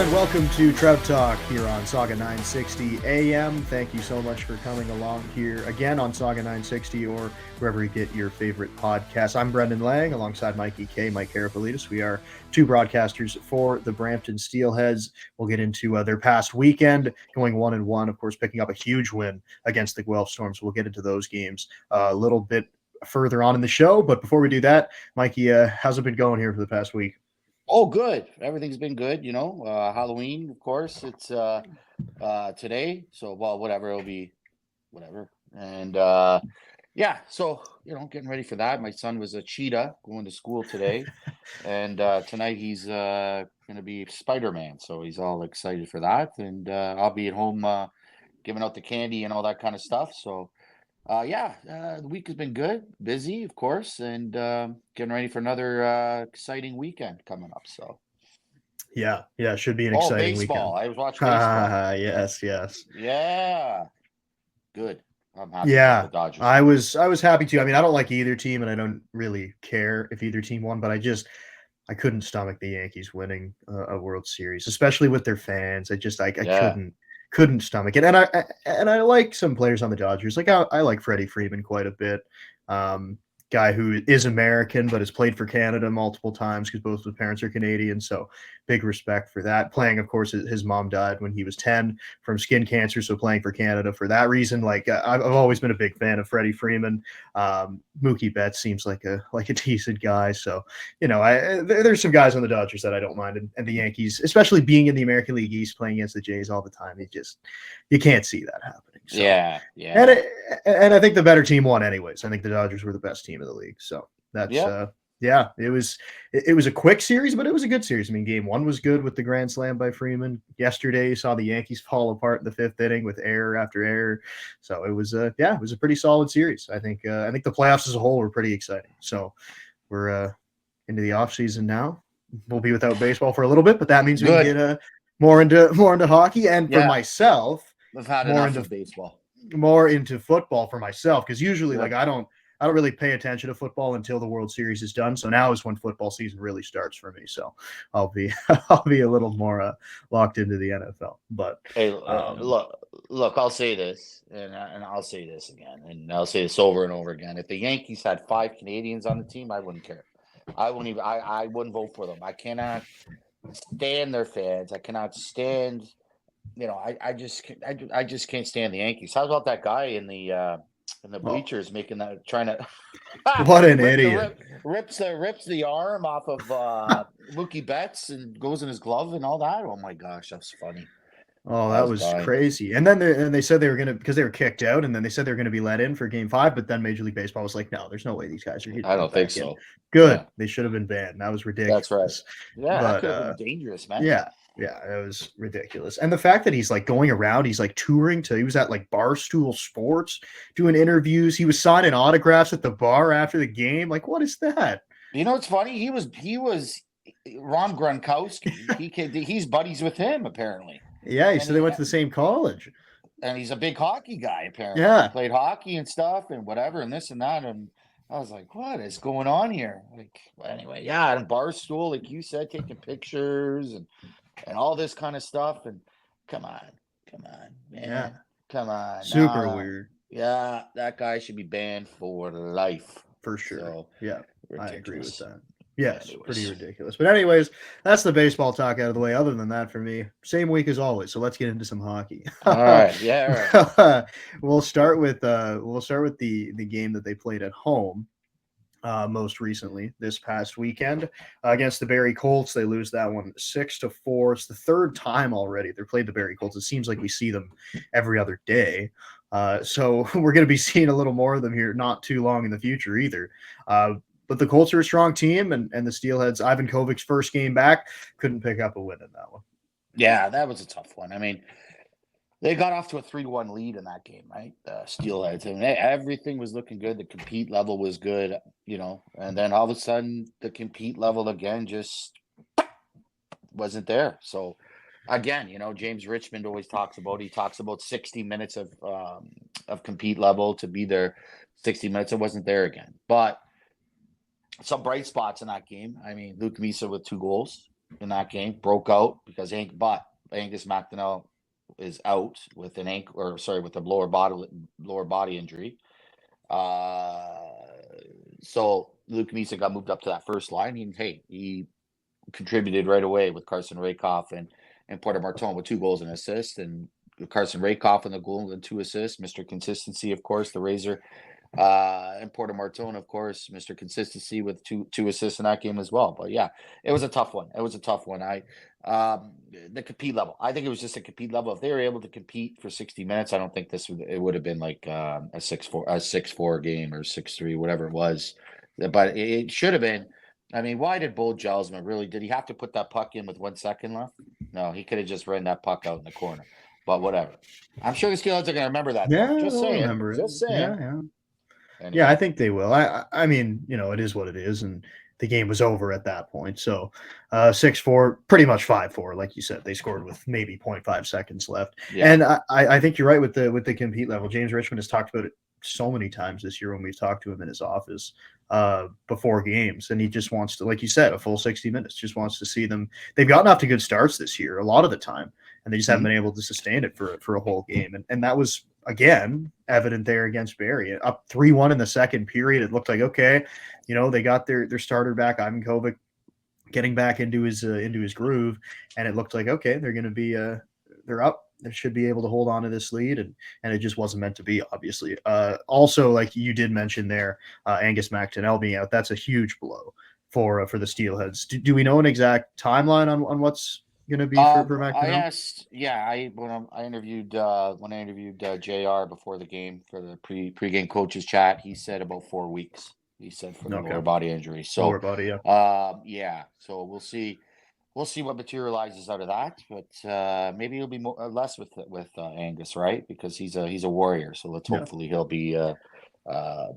and welcome to Trout Talk here on Saga 960 AM. Thank you so much for coming along here again on Saga 960 or wherever you get your favorite podcasts. I'm Brendan Lang alongside Mikey K, Mike Karafilids. We are two broadcasters for the Brampton Steelheads. We'll get into their past weekend, going 1-1, of course, picking up a huge win against the Guelph Storms. We'll get into those games a little bit further on in the show. But before we do that, Mikey, how's it been going here for the past week? Oh, good. Everything's been good. Halloween, of course. It's today. So, well, whatever. It'll be whatever. And so, getting ready for that. My son was a cheetah going to school today. And tonight he's going to be Spider-Man. So he's all excited for that. And I'll be at home giving out the candy and all that kind of stuff. So, the week has been good, busy, of course, and getting ready for another exciting weekend coming up. So, yeah, it should be an exciting baseball. weekend. I was watching baseball. Yes. Yeah, good. I'm happy Yeah, with the Dodgers. I was happy too. I mean, I don't like either team, and I don't really care if either team won, but I couldn't stomach the Yankees winning a World Series, especially with their fans. I couldn't stomach it. And I like some players on the Dodgers. Like I like Freddie Freeman quite a bit. Guy who is American but has played for Canada multiple times because both of his parents are Canadian. So big respect for that. Playing, of course, his mom died when he was 10 from skin cancer. So playing for Canada for that reason, like I've always been a big fan of Freddie Freeman. Mookie Betts seems like a decent guy. So, there's some guys on the Dodgers that I don't mind. And the Yankees, especially being in the American League East, playing against the Jays all the time, you can't see that happening. So, yeah. And I think the better team won anyways. I think the Dodgers were the best team in the league. So that's it was a quick series, but it was a good series. I mean, game one was good with the grand slam by Freeman. Yesterday, you saw the Yankees fall apart in the fifth inning with error after error. So it was a pretty solid series. I think the playoffs as a whole were pretty exciting. So we're into the offseason now. We'll be without baseball for a little bit, but that means we can get more into hockey. And for myself, I've had enough of baseball. More into football for myself, because usually I don't really pay attention to football until the World Series is done. So now is when football season really starts for me. So I'll be a little more locked into the NFL. But hey, look, I'll say this, and I'll say this again, and I'll say this over and over again. If the Yankees had 5 Canadians on the team, I wouldn't care. I wouldn't vote for them. I cannot stand their fans. I cannot stand. I just can't stand the Yankees. How about that guy in the bleachers making that, trying to what an idiot. Rips the arm off of Mookie Betts and goes in his glove and all that. Oh my gosh, that's funny. Oh, that was crazy. And then they said they were going to, because they were kicked out, and then they said they were going to be let in for game 5, but then Major League Baseball was like, no, there's no way these guys are getting I don't think so. Good. Yeah. They should have been banned. That was ridiculous. That's right. Yeah, that could have been dangerous, man. Yeah, it was ridiculous. And the fact that he's like going around, he's like touring he was at like Barstool Sports doing interviews. He was signing autographs at the bar after the game. Like, what is that? You know, it's funny. He was Ron Gronkowski. He's buddies with him, apparently. Yeah, he said they went to the same college. And he's a big hockey guy, apparently. Yeah. He played hockey and stuff and whatever and this and that. And I was like, what is going on here? Anyway, and Barstool, like you said, taking pictures and all this kind of stuff. And come on, man. Yeah. Come on. Super weird. Yeah, that guy should be banned for life. For sure. So, I agree with that. Yes, pretty ridiculous. But anyways, that's the baseball talk out of the way. Other than that, for me, same week as always. So let's get into some hockey. All right. Yeah. All right. We'll start with the game that they played at home most recently this past weekend against the Barrie Colts. They lose that one 6-4. It's the third time already they played the Barrie Colts. It seems like we see them every other day. So we're going to be seeing a little more of them here not too long in the future either. But the Colts are a strong team, and the Steelheads, Ivan Kovic's first game back, couldn't pick up a win in that one. Yeah, that was a tough one. I mean, they got off to a 3-1 lead in that game, right? Steelheads. And everything was looking good. The compete level was good, and then all of a sudden the compete level again just wasn't there. So, again, James Richmond always talks about 60 minutes of compete level to be there. 60 minutes, it wasn't there again. But some bright spots in that game. I mean, Luke Misa with 2 goals. in that game, broke out because Angus McDonnell is out with an ankle, or sorry, with a lower body injury. So Luke Misa got moved up to that first line. He contributed right away with Carson Rakoff and Porter Marton with 2 goals and assists, and Carson Rakoff in the goal and 2 assists. Mr. Consistency, of course, the Razor. And Porter Marton, of course, Mr. Consistency with two assists in that game as well. But yeah, it was a tough one. The compete level. I think it was just a compete level. If they were able to compete for 60 minutes, I don't think it would have been like a 6-4 game or 6-3, whatever it was. But it should have been. I mean, why did Bo Jelsman really? Did he have to put that puck in with 1 second left? No, he could have just run that puck out in the corner. But whatever. I'm sure the Steelheads are going to remember that. Yeah, Just I'll saying. remember it. Just saying. Yeah. Anyway. Yeah, I think they will. I mean, it is what it is, and the game was over at that point. So 6-4, pretty much 5-4, like you said. They scored with maybe 0.5 seconds left. Yeah. And I think you're right with the compete level. James Richmond has talked about it so many times this year when we've talked to him in his office before games, and he just wants to, like you said, a full 60 minutes. Just wants to see them. They've gotten off to good starts this year a lot of the time, and they just haven't been able to sustain it for a whole game. And that was, again, evident there against Barrie. Up 3-1 in the second period. It looked like, okay, they got their starter back, Ivan Kovic, getting back into his groove, and it looked like, okay, they're going to be they're up. They should be able to hold on to this lead, and it just wasn't meant to be, obviously. Also, like you did mention there, Angus McDonnell being out, that's a huge blow for the Steelheads. Do we know an exact timeline on what's going to be for McDonnell? I asked, when I interviewed JR before the game for the pregame coaches chat, he said about 4 weeks. He said for the lower body injury. So lower body, yeah. So we'll see what materializes out of that, but maybe it'll be less with Angus, right? Because he's a warrior. So let's hopefully he'll be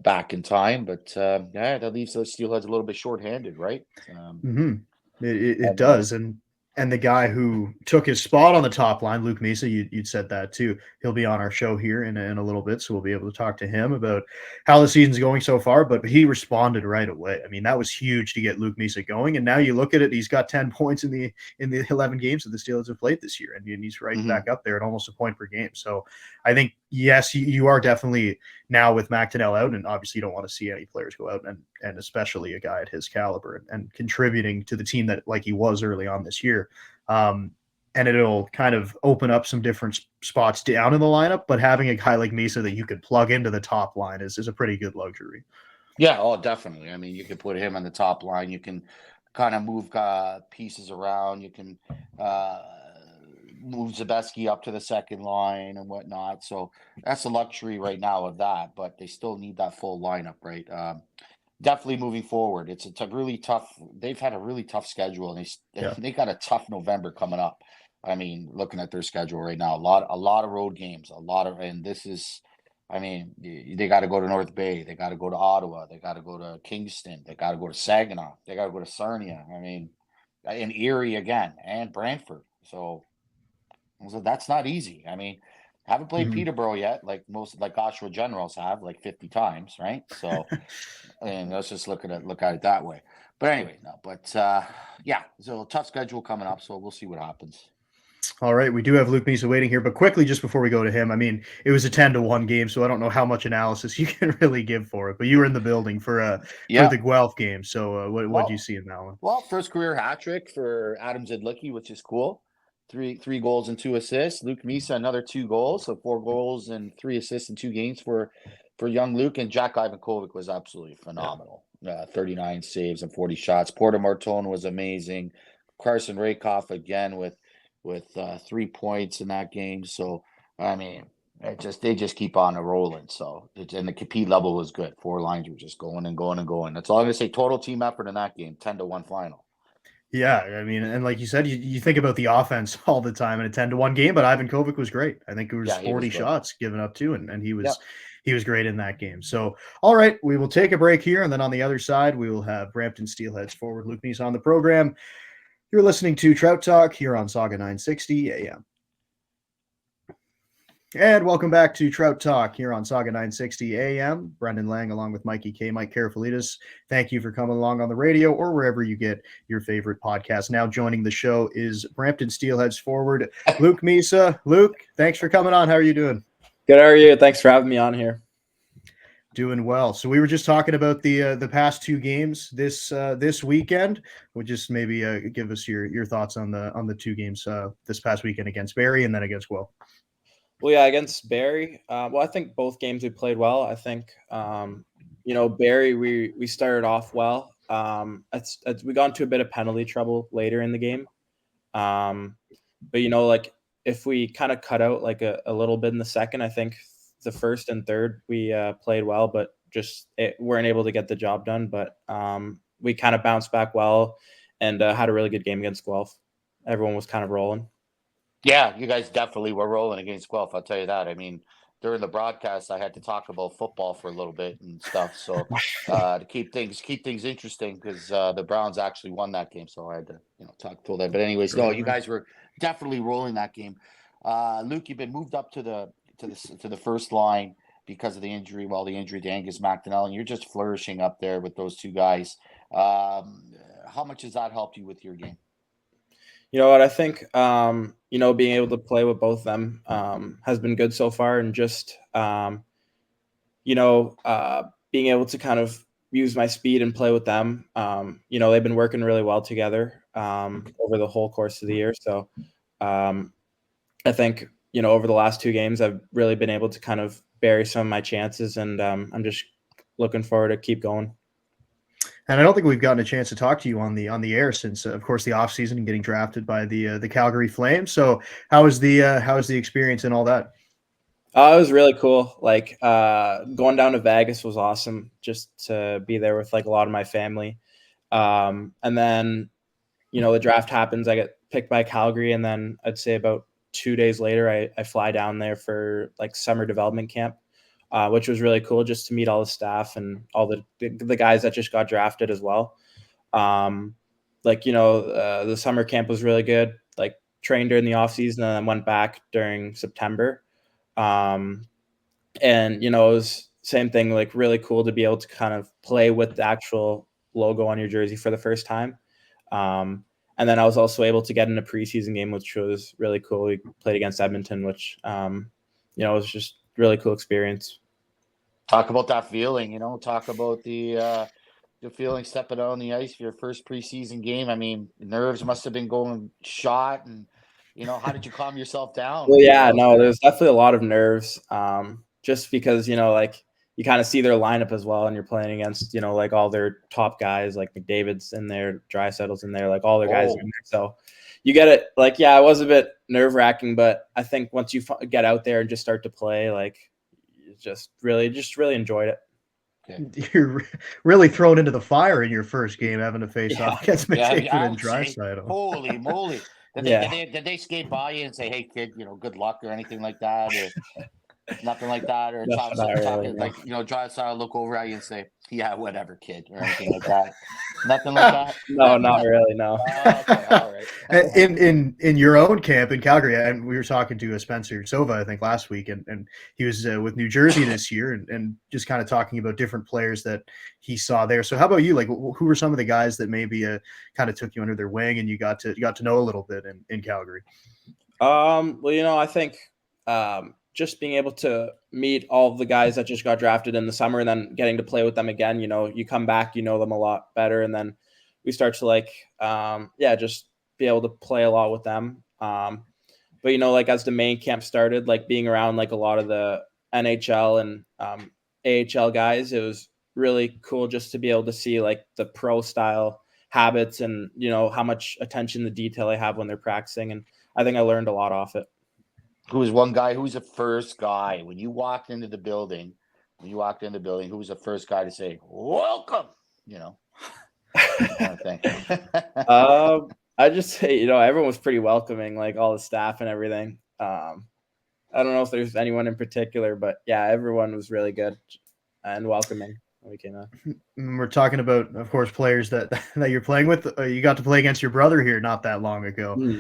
back in time. But that leaves those Steelheads a little bit shorthanded, right? It does, and the guy who took his spot on the top line, Luke Misa, you'd said that too. He'll be on our show here in a little bit, so we'll be able to talk to him about how the season's going so far. But he responded right away. I mean, that was huge to get Luke Misa going. And now you look at it; he's got 10 points in the 11 games that the Steelers have played this year, and he's right back up there at almost a point per game. So I think, yes, you are definitely now with McDonnell out, and obviously you don't want to see any players go out, and especially a guy at his caliber and contributing to the team that like he was early on this year. And it'll kind of open up some different spots down in the lineup, but having a guy like Misa that you could plug into the top line is a pretty good luxury. Yeah, definitely. I mean, you can put him on the top line. You can kind of move pieces around. You can move Zabeski up to the second line and whatnot. So that's the luxury right now of that, but they still need that full lineup, right? Definitely moving forward. It's a really tough. They've had a really tough schedule, and they got a tough November coming up. I mean, looking at their schedule right now, a lot of road games, and this is, I mean, they got to go to North Bay, they got to go to Ottawa, they got to go to Kingston, they got to go to Saginaw, they got to go to Sarnia. I mean, and Erie again, and Brantford. So that's not easy. I mean, haven't played Peterborough yet, like Oshawa Generals have, like 50 times, right? So, and let's just look at it that way. But anyway, so a tough schedule coming up, so we'll see what happens. All right, we do have Luke Misa waiting here, but quickly, just before we go to him, I mean, it was a 10-1 game, so I don't know how much analysis you can really give for it, but you were in the building for the Guelph game, so what do you see in that one? Well, first career hat trick for Adam Zidlicki, which is cool. Three goals and 2 assists. Luke Misa, another 2 goals, so 4 goals and 3 assists in 2 games for young Luke. And Jack Ivankovic was absolutely phenomenal. 39 saves and 40 shots. Porter Marton was amazing. Carson Rakoff again with 3 points in that game. So I mean, they just keep on rolling. So and the compete level was good. 4 lines were just going and going and going. That's all I'm gonna say. Total team effort in that game. 10-1 final. Yeah, I mean, and like you said, you think about the offense all the time in a 10-1 game, but Ivan Kovic was great. I think it was 40 shots given up too, and he was great in that game. So, all right, we will take a break here, and then on the other side, we will have Brampton Steelheads forward Luke Misa on the program. You're listening to Trout Talk here on Saga 960 AM. And welcome back to Trout Talk here on Saga 960 AM. Brendan Lang along with Mike Karafilids. Thank you for coming along on the radio or wherever you get your favorite podcast. Now joining the show is Brampton Steelheads forward Luke Misa. Luke, thanks for coming on. How are you doing? Good. How are you? Thanks for having me on here. Doing well. So we were just talking about the past two games this weekend. Would just maybe give us your thoughts on the two games this past weekend against Barrie and then against Guelph. Well, yeah, against Barrie. I think both games we played well. I think Barrie we started off well. We got into a bit of penalty trouble later in the game. But like if we kind of cut out like a little bit in the second, I think the first and third we played well, but just weren't able to get the job done. But we kind of bounced back well and had a really good game against Guelph. Everyone was kind of rolling. Yeah, you guys definitely were rolling against Guelph. I'll tell you that. I mean, during the broadcast, I had to talk about football for a little bit and stuff. So to keep things interesting, because the Browns actually won that game, so I had to talk to them. But anyways, no, you guys were definitely rolling that game. Luke, you've been moved up to the first line because of the injury. Well, the injury to Angus McDonnell, and you're just flourishing up there with those two guys. How much has that helped you with your game? You know what? I think being able to play with both of them has been good so far, and just being able to kind of use my speed and play with them. They've been working really well together over the whole course of the year. So I think over the last two games, I've really been able to kind of bury some of my chances, and I'm just looking forward to keep going. And I don't think we've gotten a chance to talk to you on the air since, of course, the off season and getting drafted by the Calgary Flames. So how was the experience and all that? It was really cool. Like going down to Vegas was awesome, just to be there with like a lot of my family. And then the draft happens. I get picked by Calgary, and then I'd say about 2 days later, I fly down there for like summer development camp. Which was really cool, just to meet all the staff and all the guys that just got drafted as well. The summer camp was really good. Like trained during the off season and then went back during September. It was same thing, like really cool to be able to kind of play with the actual logo on your jersey for the first time. And then I was also able to get in a preseason game, which was really cool. We played against Edmonton, which was just really cool experience. Talk about that feeling, talk about the feeling stepping out on the ice for your first preseason game. I mean, nerves must have been going shot, and how did you calm yourself down? Well, yeah, no, there's definitely a lot of nerves. Just because like you kind of see their lineup as well, and you're playing against like all their top guys, like McDavid's in there, Draisaitl's in there, like all their guys in there. So you get it. Like, yeah, it was a bit nerve wracking, but I think once you get out there and just start to play, like, just really enjoyed it. You're really thrown into the fire in your first game, having to face off against McDavid and Draisaitl. Holy moly! Did they skate by you and say, "Hey, kid, good luck" or anything like that, or nothing like that, or talking like Draisaitl look over at you and say, "Yeah, whatever, kid," or anything like that? Nothing like that. No, not really. No. Okay, all right. In your own camp in Calgary, and we were talking to Spencer Sova, I think, last week, and he was with New Jersey this year, and just kind of talking about different players that he saw there. So, how about you? Like, who were some of the guys that maybe kind of took you under their wing, and you got to know a little bit in Calgary? Well, I think just being able to meet all of the guys that just got drafted in the summer and then getting to play with them again, you come back, them a lot better. And then we start to just be able to play a lot with them. But, like as the main camp started, like being around like a lot of the NHL and AHL guys, it was really cool just to be able to see like the pro style habits and, how much attention to detail they have when they're practicing. And I think I learned a lot off it. Who was one guy? Who was the first guy when you walked into the building? Who was the first guy to say "Welcome"? I think. I just say everyone was pretty welcoming, like all the staff and everything. I don't know if there's anyone in particular, but yeah, everyone was really good and welcoming. when we came in. We're talking about, of course, players that you're playing with. You got to play against your brother here not that long ago,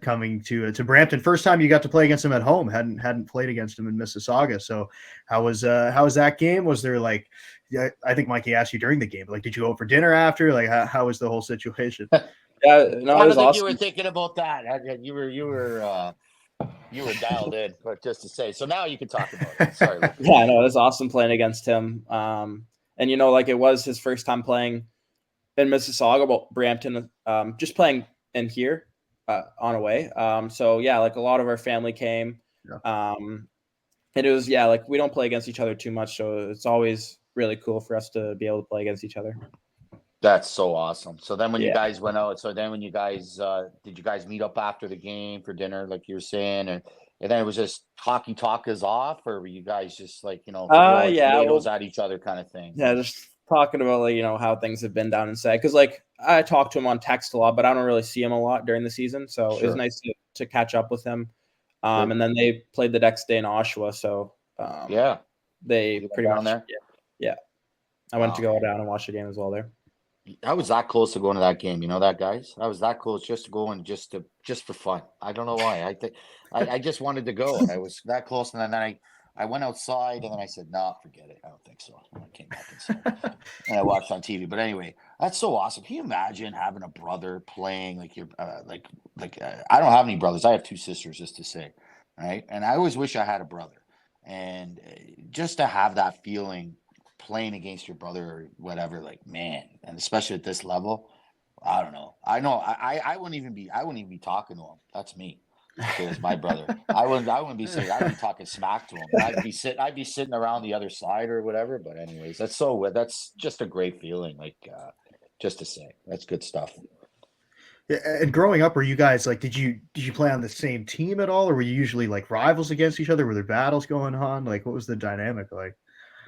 coming to Brampton. First time you got to play against him at home. Hadn't played against him in Mississauga. So how was that game? Was there like, I think Mikey asked you during the game, like, did you go for dinner after? Like, how was the whole situation? Yeah, no, I it was don't think awesome. you were thinking about that. You were dialed in, but just to say. So now you can talk about it. Sorry, Luke. Yeah, no, it was awesome playing against him. And like it was his first time playing in Mississauga, but Brampton, just playing in here on away. So yeah, like a lot of our family came. Yeah. And it was like we don't play against each other too much, so it's always really cool for us to be able to play against each other. That's so awesome. So then when you guys went out, did you guys meet up after the game for dinner, like you were saying, and then it was just hockey talk is off, or were you guys just like, throwing tomatoes at each other kind of thing? Yeah, just talking about like, how things have been down in Sag. Because like I talk to him on text a lot, but I don't really see him a lot during the season. So it was nice to catch up with him. And then they played the next day in Oshawa. So they pretty much there. Yeah. I went to go down and watch the game as well there. I was that close to going to that game, that, guys. I was that close just to go and just for fun. I don't know why. I think I just wanted to go. I was that close, and then I went outside, and then I said, "No, forget it. I don't think so." And I came back and I watched on TV. But anyway, that's so awesome. Can you imagine having a brother playing like your like I don't have any brothers. I have 2 sisters, just to say, right? And I always wish I had a brother, and just to have that feeling. Playing against your brother or whatever, like, man, and especially at this level, I don't know. I know I wouldn't even be talking to him. That's me. Because my brother. I wouldn't be saying I'd be talking smack to him. I'd be sitting around the other side or whatever. But anyways, that's just a great feeling. Like just to say. That's good stuff. Yeah, and growing up, were you guys like did you play on the same team at all, or were you usually like rivals against each other? Were there battles going on? Like what was the dynamic like?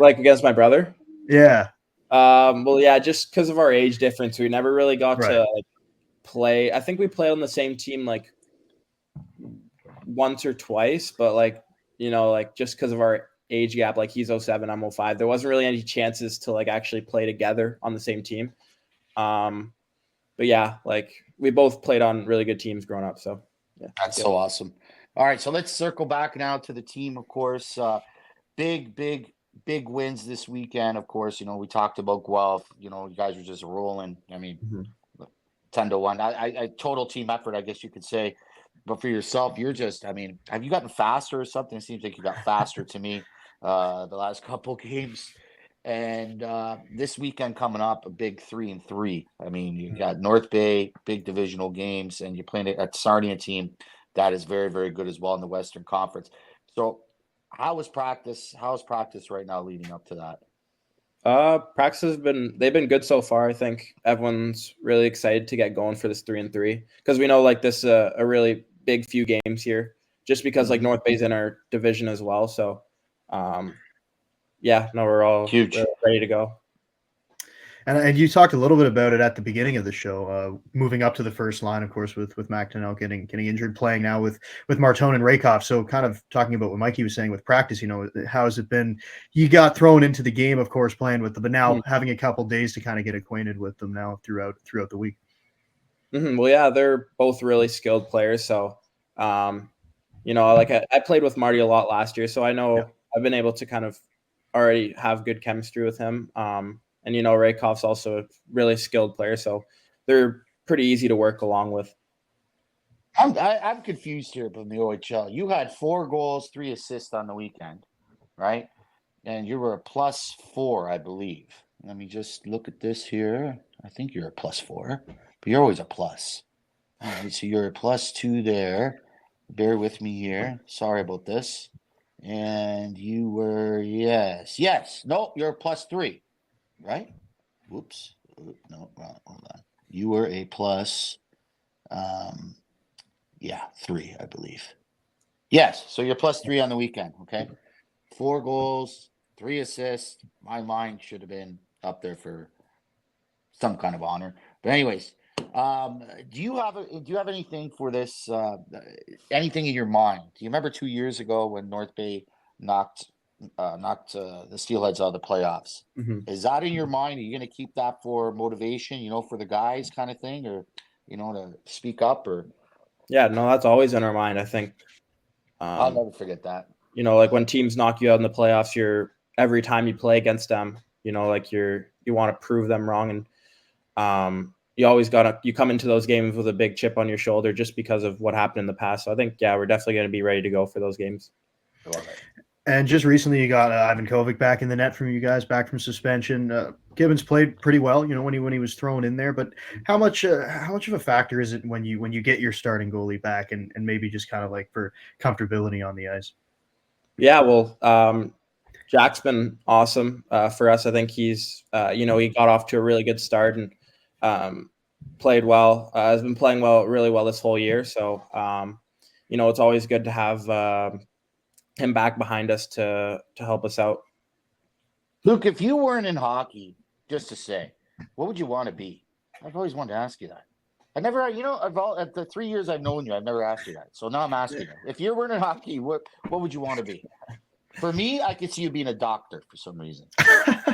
Like against my brother? Yeah. Well, yeah, just because of our age difference, we never really got to like, play. I think we played on the same team like once or twice, but like, like just because of our age gap, like he's 07, I'm 05, there wasn't really any chances to like actually play together on the same team. But yeah, like we both played on really good teams growing up. So yeah, that's so awesome. All right, so let's circle back now to the team, of course. Big wins this weekend, of course. We talked about Guelph. You guys were just rolling. I mean, 10-1. I total team effort, I guess you could say. But for yourself, you're just. I mean, have you gotten faster or something? It seems like you got faster to me the last couple games. And this weekend coming up, a big 3-3. I mean, you got North Bay, big divisional games, and you're playing at Sarnia team that is very, very good as well in the Western Conference. So. How is practice right now leading up to that? Practice they've been good so far. I think everyone's really excited to get going for this 3-3 because we know like this a really big few games here just because like North Bay's in our division as well. So we're all really ready to go. And you talked a little bit about it at the beginning of the show, moving up to the first line, of course, with McDonnell getting injured, playing now with Martone and Rakoff. So kind of talking about what Mikey was saying with practice, how has it been? You got thrown into the game, of course, playing with them, but now having a couple days to kind of get acquainted with them now throughout the week. Well, yeah, they're both really skilled players. So, like I played with Marty a lot last year, so I know I've been able to kind of already have good chemistry with him. And, Rakoff's also a really skilled player, so they're pretty easy to work along with. I'm confused here from the OHL. You had 4 goals, 3 assists on the weekend, right? And you were a +4, I believe. Let me just look at this here. I think you're a +4, but you're always a plus. All right, so you're a +2 there. Bear with me here. Sorry about this. And you were, you're a +3. Right? Whoops. No, wrong. Hold on. You were a +3, I believe. Yes. So you're +3 on the weekend. Okay. 4 goals, 3 assists. My line should have been up there for some kind of honor. But anyways, do you have anything for this? Anything in your mind? Do you remember 2 years ago when North Bay knocked knocked the Steelheads out of the playoffs. Mm-hmm. Is that in your mind? Are you going to keep that for motivation, for the guys kind of thing, or, to speak up or? Yeah, no, that's always in our mind. I think. I'll never forget that. Like when teams knock you out in the playoffs, every time you play against them, like you want to prove them wrong. And you always you come into those games with a big chip on your shoulder just because of what happened in the past. So I think, we're definitely going to be ready to go for those games. I love it. And just recently, you got Ivan Kovic back in the net from you guys, back from suspension. Gibbons played pretty well, when he was thrown in there. But how much of a factor is it when you get your starting goalie back and maybe just kind of like for comfortability on the ice? Yeah, well, Jack's been awesome for us. I think he's he got off to a really good start and played well. Has been playing really well this whole year. So it's always good to have him back behind us to help us out. Luke, if you weren't in hockey, just to say, what would you want to be? I've always wanted to ask you that. I never, at the 3 years I've known you, I've never asked you that. So now I'm asking you. If you weren't in hockey, what would you want to be? For me, I could see you being a doctor for some reason.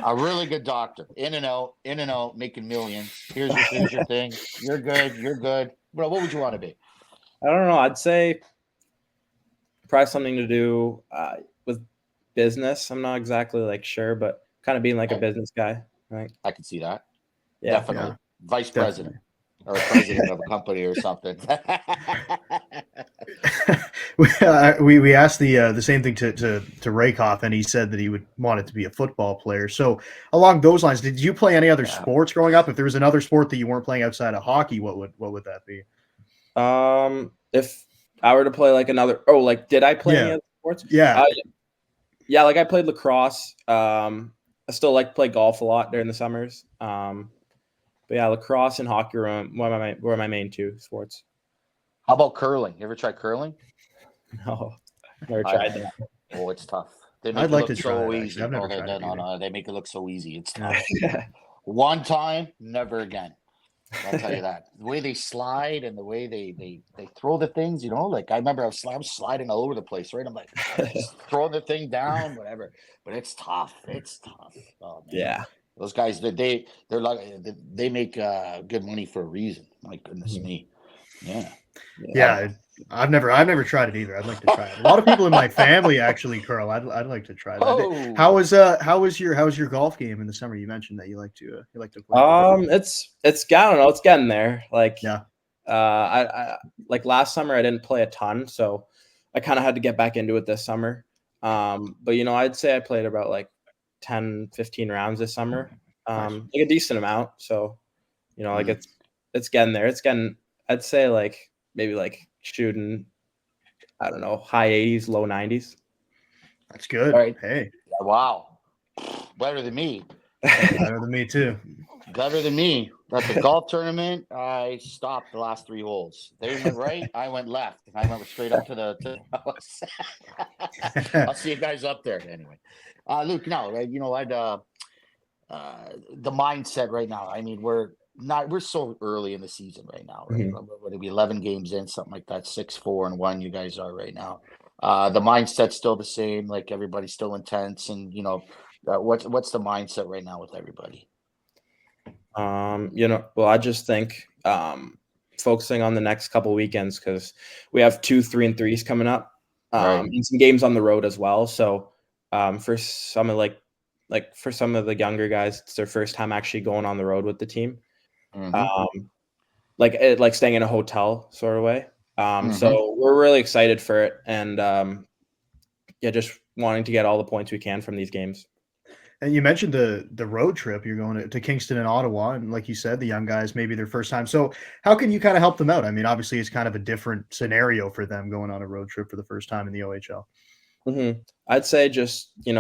A really good doctor. In and out, making millions. Here's your thing. You're good. Bro, what would you want to be? I don't know. I'd say probably something to do with business. I'm not exactly sure, but kind of being like a business guy. Right? I can see that. Yeah, definitely. Yeah. Vice president or president of a company or something. we asked the same thing to Rakoff, and he said that he would want it to be a football player. So along those lines, did you play any other sports growing up? If there was another sport that you weren't playing outside of hockey, what would that be? If I were to play did I play any other sports? Yeah. I played lacrosse. I still like to play golf a lot during the summers. But yeah, lacrosse and hockey were my main two sports. How about curling? You ever try curling? No, never tried that. Oh, it's tough. They make I'd it like look to try so it, easy. I've never tried it No, they make it look so easy. It's tough. One time, never again. I'll tell you that. The way they slide and the way they throw the things, I remember I was sliding all over the place, right? I'm like, just throwing the thing down, whatever. But it's tough. It's tough. Oh, man. Yeah. Those guys, they're like they make good money for a reason. My goodness me. Yeah. I've never tried it either. I'd like to try it. A lot of people in my family actually curl. I'd like to try that. Oh. How was your golf game in the summer? You mentioned that you like to play. It's I don't know, it's getting there. Yeah. I last summer I didn't play a ton, so I kind of had to get back into it this summer. But I'd say I played about 10, 15 rounds this summer. A decent amount. So, it's getting there. It's getting, I'd say maybe shooting, I don't know, high 80s, low 90s. That's good. All right. Hey. Wow. Better than me. Better than me too. Better than me. At the golf tournament, I stopped the last 3 holes. They went right, I went left. And I went straight up to the house. I'll see you guys up there anyway. Luke, no, the mindset right now. I mean, we're so early in the season right now, right? Mm-hmm. Would it be 11 games in, something like that, 6-4-1, you guys are right now. The mindset's still the same, everybody's still intense, and what's the mindset right now with everybody? Well, I just think focusing on the next couple weekends, because we have 2 3-3s coming up, Right. and some games on the road as well. So for some of for some of the younger guys, it's their first time actually going on the road with the team. Mm-hmm. Like staying in a hotel sort of way. So we're really excited for it, and just wanting to get all the points we can from these games. And you mentioned the road trip. You're going to Kingston and Ottawa, and like you said, the young guys, maybe their first time. So how can you kind of help them out? I mean, obviously it's kind of a different scenario for them going on a road trip for the first time in the OHL. Mm-hmm. I'd say just, being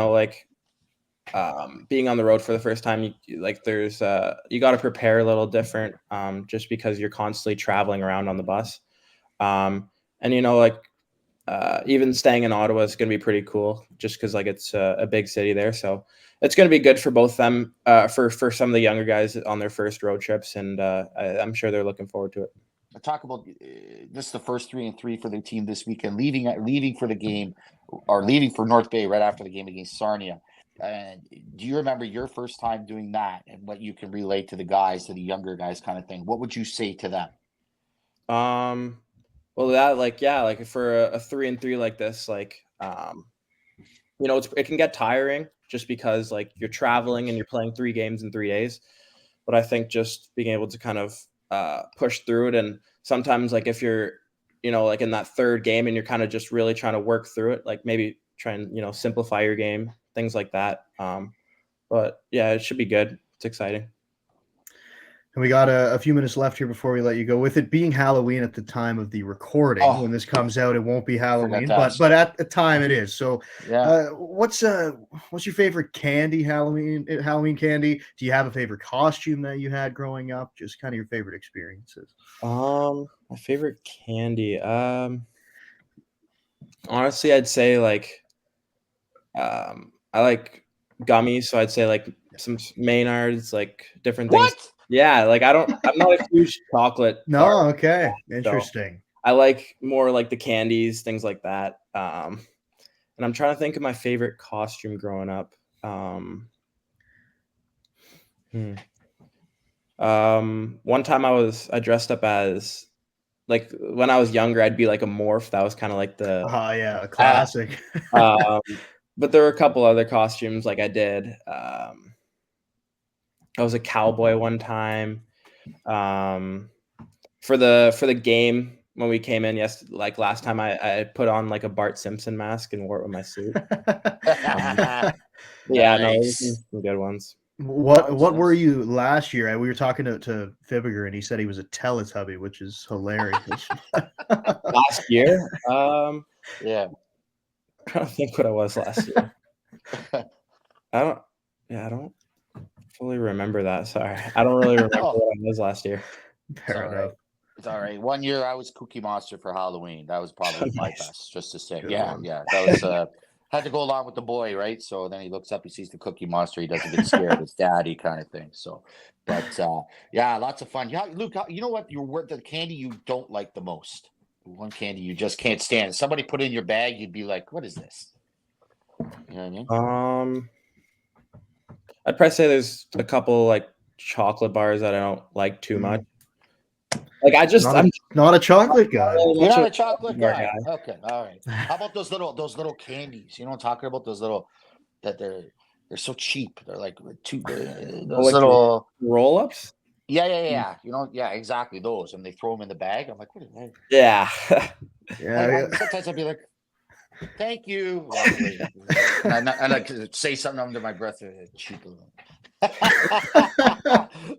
on the road for the first time, there's you got to prepare a little different, just because you're constantly traveling around on the bus. And even staying in Ottawa is going to be pretty cool, just because it's a big city there. So it's going to be good for both them, for some of the younger guys on their first road trips, and I'm sure they're looking forward to it. talk about this is the first 3-3 for their team this weekend, leaving for the game, or leaving for North Bay right after the game against Sarnia. And do you remember your first time doing that, and what you can relate to the guys, to the younger guys, kind of thing? What would you say to them? Well, that like for a 3-3 like this, like it can get tiring just because like you're traveling and you're playing 3 games in 3 days. But I think just being able to kind of push through it, and sometimes like if you're like in that third game and you're kind of just really trying to work through it, like maybe try and simplify your game, things like that. But yeah, it should be good. It's exciting. And we got a few minutes left here before we let you go. With it being Halloween at the time of the recording, when this comes out, it won't be Halloween, but at the time it is. So, what's your favorite candy? Halloween candy? Do you have a favorite costume that you had growing up? Just kind of your favorite experiences. My favorite candy. Honestly, I'd say like, I like gummies, so I'd say like some Maynards, like different things. What? Yeah, like I'm not a huge chocolate. No, okay, interesting. So I like more like the candies, things like that. And I'm trying to think of my favorite costume growing up. One time I dressed up as, like, when I was younger, I'd be like a morph. That was kind of like the a classic. But there were a couple other costumes like I did. I was a cowboy one time. For the game when we came in, like last time, I put on like a Bart Simpson mask and wore it with my suit. Yeah, nice. No, some good ones. What were you last year? We were talking to Fibbiger, and he said he was a Teletubby, which is hilarious. Last year? Yeah. I don't think what I was last year. I don't fully remember that. Sorry. I don't really remember what I was last year. Fair enough. It's all right. One year I was Cookie Monster for Halloween. That was probably my best, just to say. Good Yeah. one. That was had to go along with the boy, right? So then he looks up, he sees the Cookie Monster, he doesn't get scared. It's daddy kind of thing. So, but yeah, lots of fun. Yeah, Luke, you know what? The candy you don't like the most. One candy you just can't stand. Somebody put it in your bag, you'd be like, "What is this?" You know what I mean? I'd probably say there's a couple like chocolate bars that I don't like too much. Like I'm not a chocolate guy. You're not a chocolate guy. Okay, all right. How about those little candies? You know what I'm talking about? Those little that they're so cheap. They're like those little roll-ups. Yeah. You know, yeah, exactly those. And they throw them in the bag. I'm like, what is that? Yeah. Sometimes I'd be like, "Thank you." and I could say something under my breath. Cheap.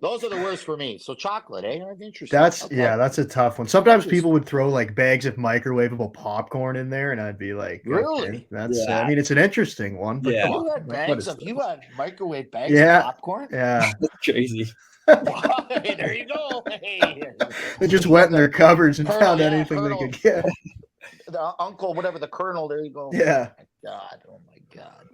Those are the worst for me. So chocolate, interesting. That's a tough one. Sometimes people would throw like bags of microwavable popcorn in there, and I'd be like, really? Okay, that's I mean, it's an interesting one. But you had microwave bags of popcorn? Yeah. That's crazy. Hey, there you go. Hey. They just went in their cupboards and found anything they could get. The uncle, whatever, the colonel, there you go. Yeah. Oh my God.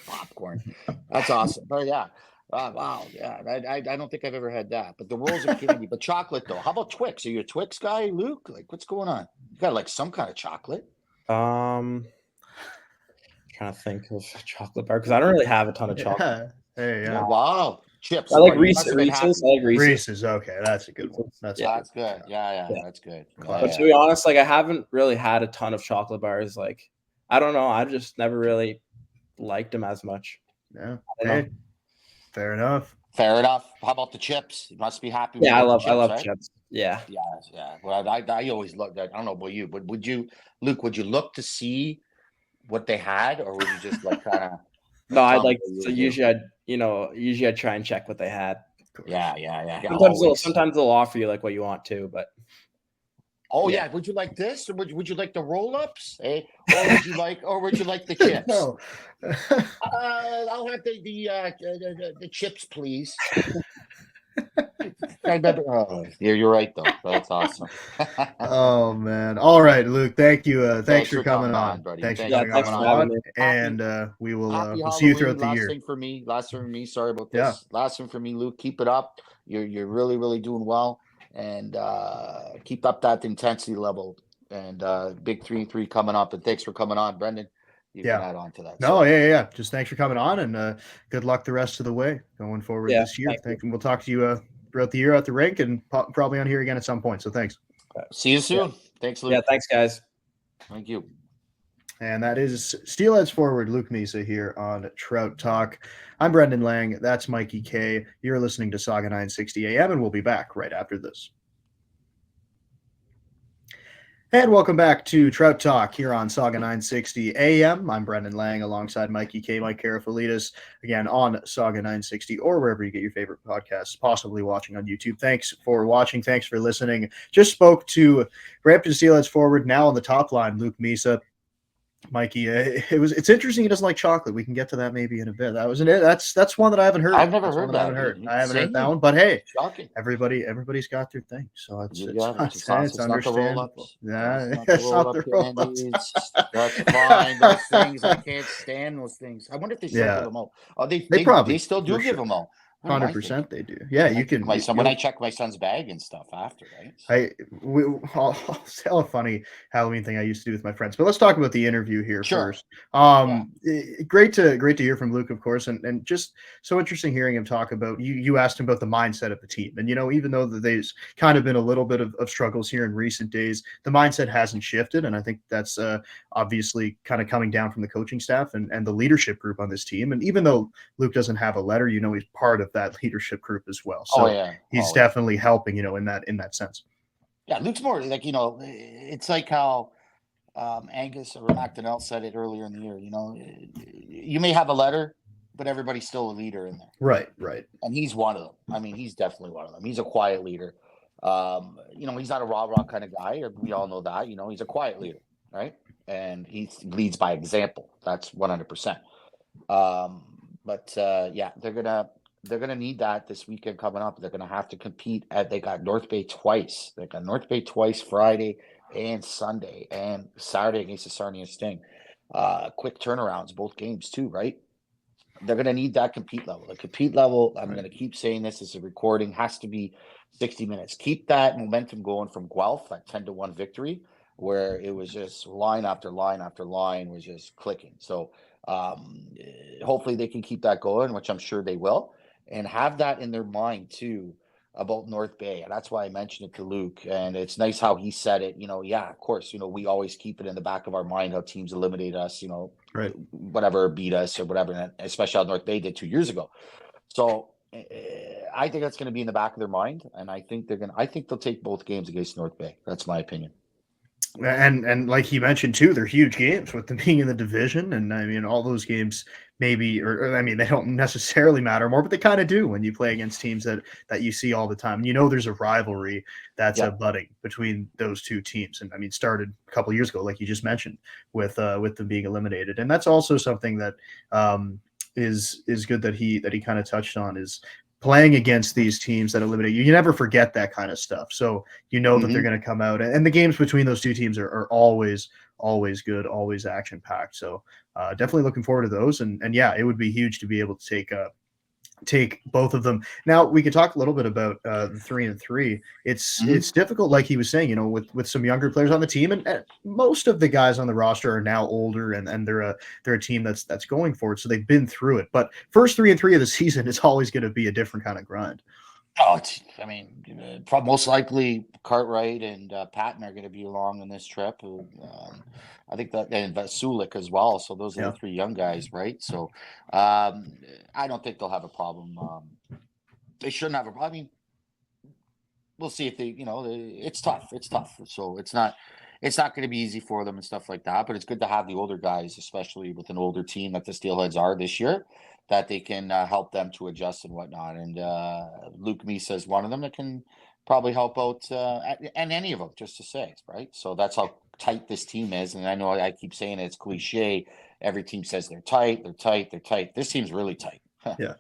Popcorn. That's awesome. Oh yeah. Wow. Yeah. I don't think I've ever had that. But the rolls are candy. But chocolate though. How about Twix? Are you a Twix guy, Luke? Like, what's going on? You got like some kind of chocolate? Trying to think of chocolate bar because I don't really have a ton of chocolate. Hey, yeah. Wow. Chips. I like Reese's. I like Reese's. Okay, that's a good one. That's good. Yeah. That's good. But to be honest, like I haven't really had a ton of chocolate bars. Like, I don't know. I just never really liked them as much. Yeah. Hey, fair enough. How about the chips? You must be happy. Yeah, I love chips. Yeah. Well, I always looked at. I don't know about you, but would you look to see what they had, or would you just like kind of? No, I'd like. So usually I'd try and check what they had. Yeah. Sometimes they'll offer you like what you want to, but. Oh yeah. Would you like this, or would you like the roll-ups? Or would you like the chips? No. I'll have the chips, please. I remember. Oh, you're right though. That's awesome. Oh man! All right, Luke. Thank you. Thanks for coming on, buddy. Thanks for coming on. And we will we'll see you throughout the year. Last thing for me. Sorry about this. Last thing for me, Luke. Keep it up. You're really, really doing well. and keep up that intensity level. And big 3-3 coming up. And thanks for coming on, Brendan. You can add on to that. No, yeah. Just thanks for coming on, and good luck the rest of the way going forward this year. Thanks, and we'll talk to you throughout the year at the rink, and probably on here again at some point. So thanks. See you soon. Thanks, Luke. Yeah, thanks, guys. Thank you. And that is Steelheads forward Luke Misa here on Trout Talk. I'm Brendan Lang. That's Mikey K. You're listening to Saga 960 AM, and we'll be back right after this. And welcome back to Trout Talk here on Saga 960 AM. I'm Brendan Lang alongside Mikey K, Mike Karafilids, again on Saga 960 or wherever you get your favorite podcasts, possibly watching on YouTube. Thanks for watching. Thanks for listening. Just spoke to Brampton Steelheads forward, now on the top line, Luke Misa. Mikey, it's interesting he doesn't like chocolate. We can get to that maybe in a bit. That's one that I haven't heard. I've never heard that. I haven't heard that one. But hey, shocking. Everybody's got their thing, so it's understandable. Yeah, it's not the roll-ups. That's fine. Those things, I can't stand those things. I wonder if they still give them out. Oh, they still do give them out. 100% they do. Yeah, you can. When I check my son's bag and stuff after, right? I'll tell a funny Halloween thing I used to do with my friends. But let's talk about the interview here first. Great to hear from Luke, of course, and just so interesting hearing him talk about. You asked him about the mindset of the team, and even though there's kind of been a little bit of struggles here in recent days, the mindset hasn't shifted, and I think that's obviously kind of coming down from the coaching staff and the leadership group on this team. And even though Luke doesn't have a letter, he's part of that leadership group as well. So he's definitely helping, in that sense. Yeah, Luke's more like, it's like how Angus or McDonnell said it earlier in the year. You may have a letter, but everybody's still a leader in there. Right. And he's one of them. I mean, he's definitely one of them. He's a quiet leader. He's not a rah-rah kind of guy. We all know that. He's a quiet leader, right? And he leads by example. That's 100%. They're gonna need that this weekend coming up. They're gonna have to compete. They got North Bay twice. They got North Bay twice, Friday and Sunday, and Saturday against the Sarnia Sting. Quick turnarounds, both games too, right? They're gonna need that compete level. The compete level, I'm gonna keep saying this as a recording, has to be 60 minutes. Keep that momentum going from Guelph, that 10-1 victory, where it was just line after line after line was just clicking. So hopefully they can keep that going, which I'm sure they will. And have that in their mind too about North Bay. And that's why I mentioned it to Luke. And it's nice how he said it. Of course, we always keep it in the back of our mind how teams eliminate us, right, whatever, beat us or whatever, and especially how North Bay did 2 years ago. So I think that's going to be in the back of their mind. And I think they'll take both games against North Bay. That's my opinion. And like he mentioned too, they're huge games with them being in the division, and I mean all those games maybe, or they don't necessarily matter more, but they kind of do when you play against teams that you see all the time. There's a rivalry that's budding between those two teams, and started a couple of years ago, like you just mentioned, with them being eliminated, and that's also something that is good that he kind of touched on is playing against these teams that eliminate you. You never forget that kind of stuff. So that they're going to come out, and the games between those two teams are always good, always action packed. So definitely looking forward to those. And it would be huge to be able to take both of them. Now we could talk a little bit about the 3-3. It's difficult, like he was saying, with some younger players on the team, and most of the guys on the roster are now older, and they're a team that's going for it, so they've been through it. But first 3-3 of the season, it's always going to be a different kind of grind. Most likely Cartwright and Patton are going to be along on this trip. I think that, and Sulik as well. So those are the three young guys, right? So I don't think they'll have a problem. They shouldn't have a problem. We'll see if they, it's tough. It's tough. So it's not going to be easy for them and stuff like that. But it's good to have the older guys, especially with an older team that the Steelheads are this year, that they can help them to adjust and whatnot. And Luke Misa is one of them that can probably help out, and any of them, just to say, right? So that's how tight this team is. And I know I keep saying it's cliche. Every team says they're tight. This team's really tight. Yeah.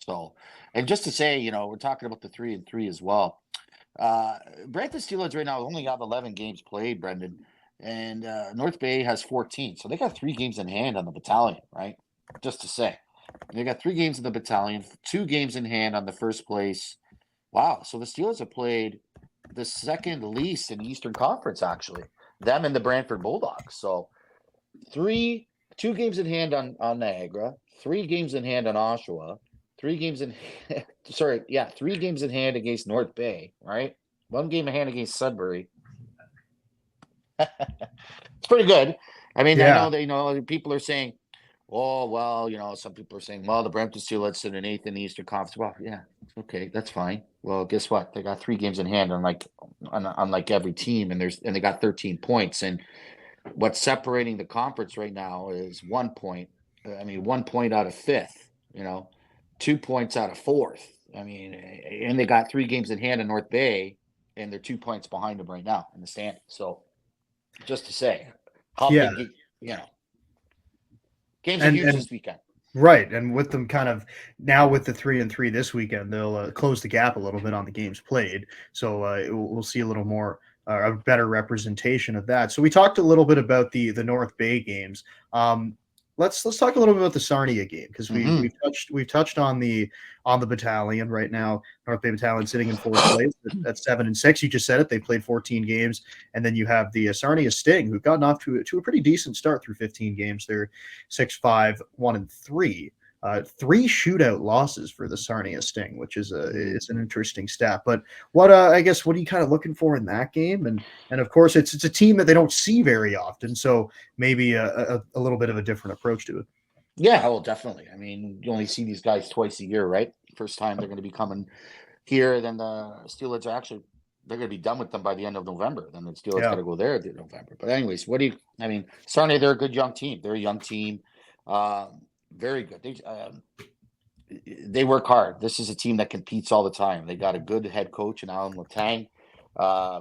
So, and just to say, we're talking about the 3-3 as well. Brampton Steelheads right now only have 11 games played, Brendan, and North Bay has 14. So they got 3 games in hand on the battalion, right? Just to say. They got 3 games in the battalion, 2 games in hand on the first place Wow. So the Steelers have played the second least in the Eastern Conference, actually. Them and the Brantford Bulldogs. So 2 games in hand on Niagara, 3 games in hand on Oshawa, 3 games in 3 games in hand against North Bay, right? 1 game in hand against Sudbury. It's pretty good. I mean, I know people are saying, oh, well, some people are saying, well, the Brampton Steelheads sit in 8th in the Eastern Conference. Well, yeah, okay, that's fine. Well, guess what? They got 3 games in hand on every team, and they got 13 points. And what's separating the conference right now is 1 point. I mean, 1 point out of 5th, 2 points out of 4th. I mean, and they got 3 games in hand in North Bay, and they're 2 points behind them right now in the standings. So, just to say, how big, games are huge this weekend. Right, and with them kind of now with the 3-3 this weekend, they'll close the gap a little bit on the games played. So we'll see a little more, a better representation of that. So we talked a little bit about the North Bay games. Let's talk a little bit about the Sarnia game because we've touched on the battalion right now. North Bay Battalion sitting in 4th place at 7-6. You just said it; they played 14 games, and then you have the Sarnia Sting, who've gotten off to a pretty decent start through 15 games. They're 6-5, 1-3. 3 shootout losses for the Sarnia Sting, which is an interesting stat. But what I guess what are you kind of looking for in that game? And of course it's a team that they don't see very often, so maybe a little bit of a different approach to it. Yeah, well, definitely. I mean, you only see these guys twice a year, right? First time they're going to be coming here, then the Steelheads they're going to be done with them by the end of November. Then the Steelheads got to go there in November. But anyways, Sarnia, they're a good young team. They're a young team. Very good. They work hard. This is a team that competes all the time. They got a good head coach in Alan Letang,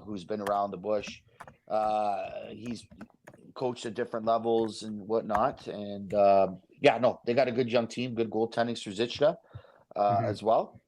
who's been around the bush. He's coached at different levels and whatnot. And they got a good young team, good goaltending, Strzichka, as well.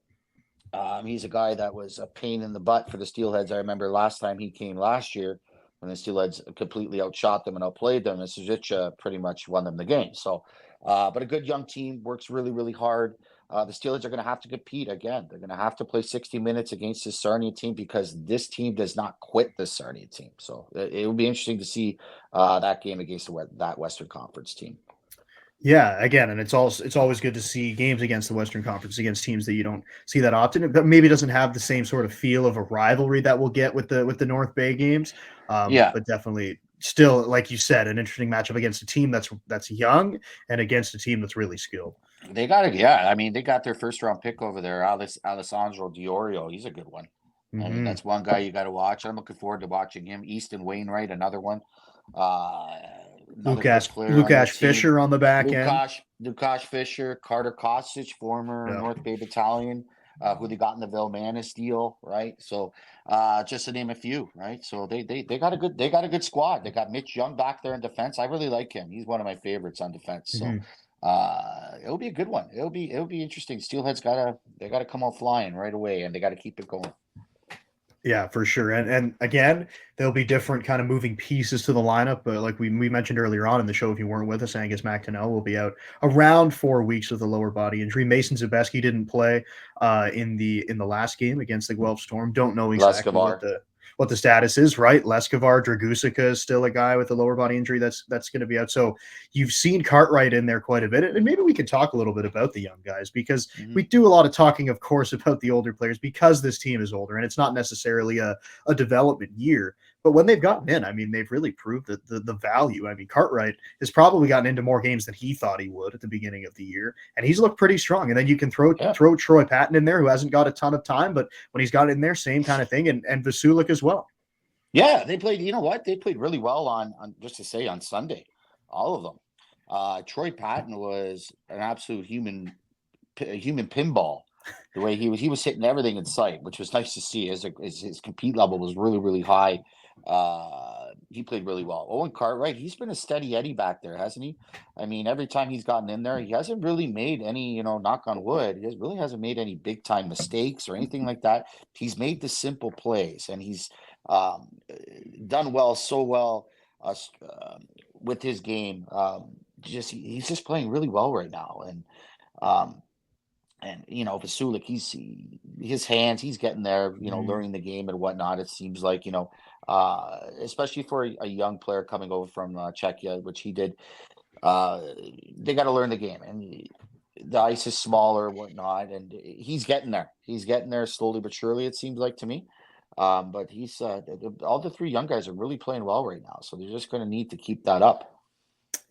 He's a guy that was a pain in the butt for the Steelheads. I remember last time he came last year when the Steelheads completely outshot them and outplayed them, and Strzichka pretty much won them the game. So, but a good young team, works really, really hard. The Steelheads are going to have to compete again. They're going to have to play 60 minutes against this Sarnia team because this team does not quit this Sarnia team. So it will be interesting to see that game against that Western Conference team. Yeah, again, and it's always good to see games against the Western Conference against teams that you don't see that often. But maybe doesn't have the same sort of feel of a rivalry that we'll get with the North Bay games. But definitely still, like you said, an interesting matchup against a team that's young and against a team that's really skilled. They got it. Yeah, I mean, they got their first round pick over there, Alessandro Diorio. He's a good one. I mean, that's one guy you got to watch. I'm looking forward to watching him. Easton Wainwright, another one. Lukash Fisher on the back end. Lukash Fisher, Carter Kostic, former North Bay Battalion, who they got in the Vilmanis deal, right? So, just to name a few, right? So they got a good squad. They got Mitch Young back there in defense. I really like him. He's one of my favorites on defense. So, it'll be a good one. It'll be interesting. Steelheads gotta come out flying right away, and they got to keep it going. Yeah, for sure. And again, there'll be different kind of moving pieces to the lineup. But like we mentioned earlier on in the show, if you weren't with us, Angus McTonnell will be out around 4 weeks with a lower body injury. Mason Zabeski didn't play in the last game against the Guelph Storm. Don't know exactly what the status is, right? Leskovar, Dragusika is still a guy with a lower body injury that's going to be out. So you've seen Cartwright in there quite a bit. And maybe we could talk a little bit about the young guys because we do a lot of talking, of course, about the older players because this team is older and it's not necessarily a development year. But when they've gotten in, I mean, they've really proved that the value. I mean, Cartwright has probably gotten into more games than he thought he would at the beginning of the year, and he's looked pretty strong. And then you can throw Troy Patton in there, who hasn't got a ton of time, but when he's got in there, same kind of thing, and Vasulik as well. Yeah, they played. You know what? They played really well on just to say on Sunday, all of them. Troy Patton was an absolute human pinball. The way he was hitting everything in sight, which was nice to see. His compete level was really, really high. He played really well. Owen Cartwright, he's been a steady Eddie back there, hasn't he? I mean, every time he's gotten in there, he hasn't really made any, knock on wood, he really hasn't made any big time mistakes or anything like that. He's made the simple plays, and he's done so well with his game. He's just playing really well right now, and And Vasulik, his hands, he's getting there, learning the game and whatnot. It seems like, especially for a young player coming over from Czechia, which he did. They got to learn the game, and the ice is smaller, and whatnot, and he's getting there. He's getting there slowly but surely. It seems like to me. But he's all the three young guys are really playing well right now, so they're just going to need to keep that up.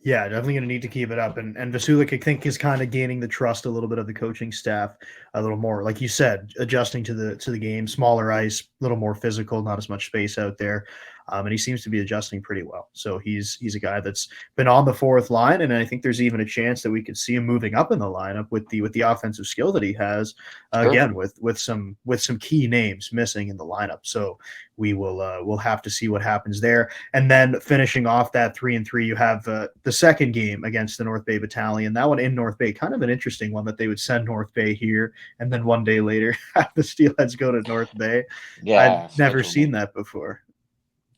Yeah, definitely going to need to keep it up. And Vasulik, I think, is kind of gaining the trust a little bit of the coaching staff a little more. Like you said, adjusting to the game, smaller ice, a little more physical, not as much space out there. And he seems to be adjusting pretty well. So he's a guy that's been on the fourth line, and I think there's even a chance that we could see him moving up in the lineup with the offensive skill that he has. Again, with some key names missing in the lineup. So we'll have to see what happens there. And then finishing off that 3-3, you have the second game against the North Bay Battalion. That one in North Bay, kind of an interesting one that they would send North Bay here, and then one day later have the Steelheads go to North Bay. Yeah, I've never seen that before.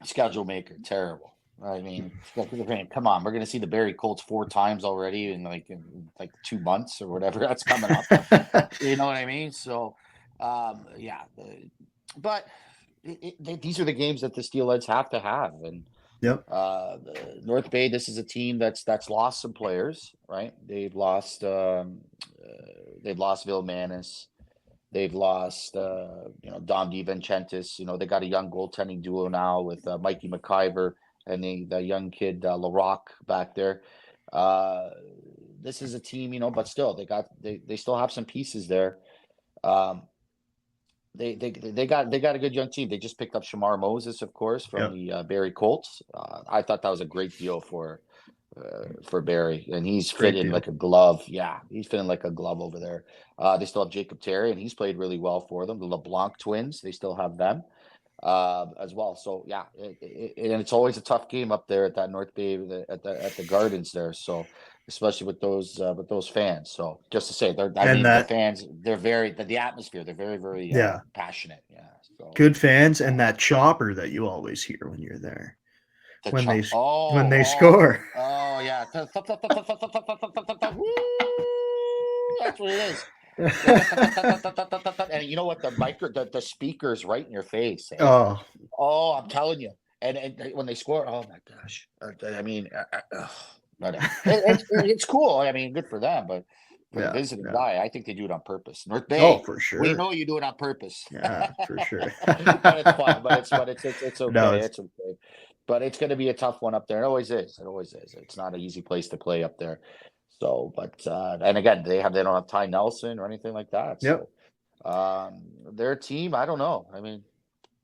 Schedule maker, terrible. I mean, come on, we're going to see the Barrie Colts 4 times already in like 2 months or whatever that's coming up. You know what I mean? So, yeah, but these are the games that the Steelheads have to have. And yep, the North Bay, this is a team that's lost some players, right? They've lost Vilmanis. They've lost, Dom DiVincentis. They got a young goaltending duo now with Mikey McIver and the young kid LaRock back there. This is a team, but still they still have some pieces there. They got a good young team. They just picked up Shamar Moses, of course, from the Barrie Colts. I thought that was a great deal for Barrie, and he's fitting like a glove. Yeah, he's fitting like a glove over there. They still have Jacob Terry, and he's played really well for them. The LeBlanc twins, they still have them as well. So yeah, and it's always a tough game up there at that North Bay at the Gardens there. So especially with those fans. So just to say, the fans, they're the atmosphere, they're very, very passionate. Yeah, so good fans, and that chopper that you always hear when you're there. When they score. Oh yeah. That's what it is. And you know what? The speaker's right in your face. Eh? Oh, I'm telling you. And when they score, oh my gosh. I mean, it's cool. I mean, good for them, but for the visiting guy, I think they do it on purpose. North Bay, oh, for sure. We know you do it on purpose. Yeah, for sure. But it's fun. But it's okay. No, it's okay. But it's going to be a tough one up there. It always is. It's not an easy place to play up there. So, but and again, they don't have Ty Nelson or anything like that. So, their team, I don't know. I mean,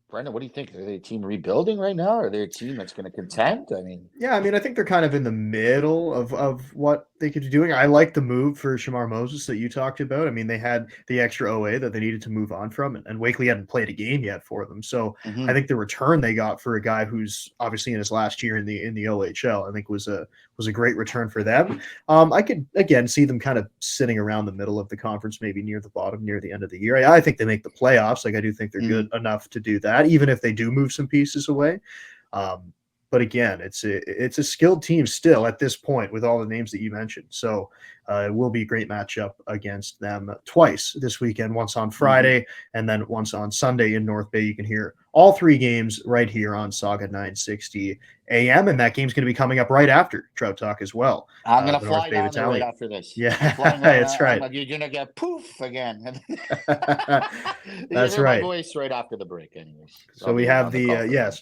Brendan, what do you think? Are they a team rebuilding right now? Or are they a team that's going to contend? I mean, I think they're kind of in the middle of what they could be doing. I like the move for Shamar Moses that you talked about. I mean, they had the extra OA that they needed to move on from, and Wakely hadn't played a game yet for them. So I think the return they got for a guy who's obviously in his last year in the OHL, I think was a great return for them. I could again see them kind of sitting around the middle of the conference, maybe near the bottom, near the end of the year. I think they make the playoffs. Like I do think they're good enough to do that, even if they do move some pieces away. But again, it's a skilled team still at this point with all the names that you mentioned. So it will be a great matchup against them twice this weekend, once on Friday and then once on Sunday in North Bay. You can hear all 3 games right here on Saga 960 AM, and that game's going to be coming up right after Trout Talk as well. I'm going to fly down there right after this. Yeah, that's right. You're going to get poof again. That's right. My voice right after the break anyways. So we have the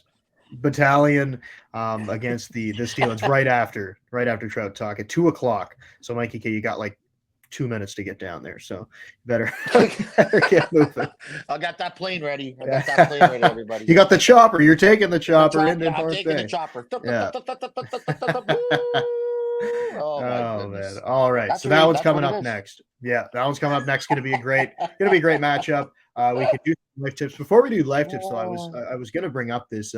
Battalion against the Steelheads right after Trout Talk at 2:00. So Mikey K, you got like 2 minutes to get down there, so you better get moving. I got that plane ready. Everybody. You got the chopper. You're taking the chopper into North Bay. I'm taking the chopper. Yeah. Oh man! All right, so that one's coming up next. Yeah, that one's coming up next. Going to be a great matchup. We could do life tips. Before we do life tips, though, I was going to bring up this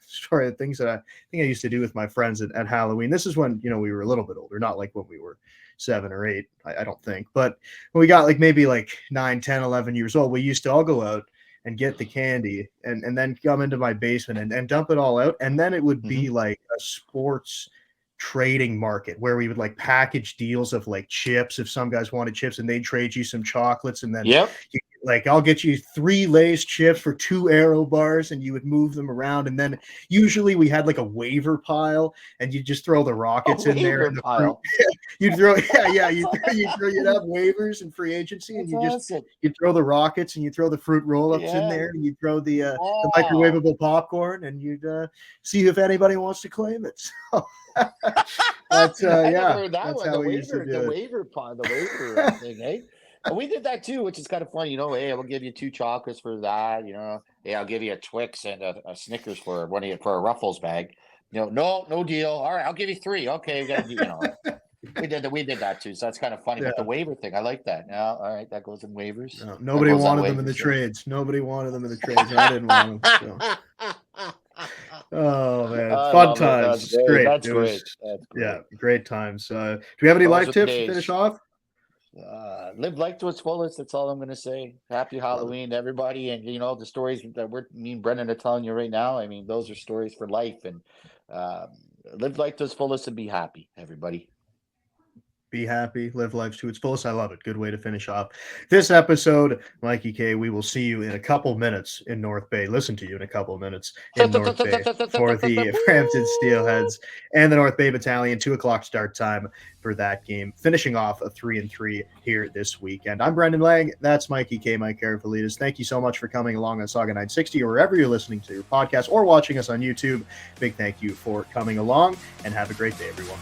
story of things that I think I used to do with my friends at Halloween. This is when we were a little bit older, not like when we were 7 or 8, I don't think, but when we got like maybe like 9, 10, 11 years old, we used to all go out and get the candy and then come into my basement and dump it all out, and then it would be like a sports trading market where we would like package deals of like chips if some guys wanted chips, and they'd trade you some chocolates, and then like I'll get you 3 Lay's chips for 2 Aero bars, and you would move them around. And then usually we had like a waiver pile, and you just throw the rockets in there. And you'd throw you'd have waivers and free agency, and you throw the rockets, and you throw the fruit roll-ups in there, and you throw the microwavable popcorn, and you'd see if anybody wants to claim it. So that's that's how we used to do the waiver thing, eh? And we did that too, which is kind of funny. Hey, we'll give you 2 chocolates for that. Hey, I'll give you a Twix and a Snickers for a Ruffles bag. No deal. All right, I'll give you 3. Okay, we did that too. So that's kind of funny. But the waiver thing, I like that. Now, all right, that goes in waivers. No, nobody wanted them in the trades. Nobody wanted them in the trades. I didn't want them. So. Oh man, fun times. Great. That's great. Yeah, great times. Do we have any life tips to finish off? Live life to its fullest. That's all I'm going to say. Happy Halloween to everybody. And the stories that me and Brendan are telling you right now, I mean, those are stories for life. And live life to its fullest and be happy, everybody. Be happy, live life to its fullest. I love it. Good way to finish off this episode. Mikey K, we will see you in a couple minutes in North Bay. Listen to you in a couple minutes in North Bay for the Brampton Steelheads and the North Bay Battalion. 2:00 start time for that game. Finishing off a 3-3 here this weekend. I'm Brendan Lang. That's Mikey K, Mike Karafilids. Thank you so much for coming along on Saga 960 or wherever you're listening to your podcast or watching us on YouTube. Big thank you for coming along, and have a great day, everyone.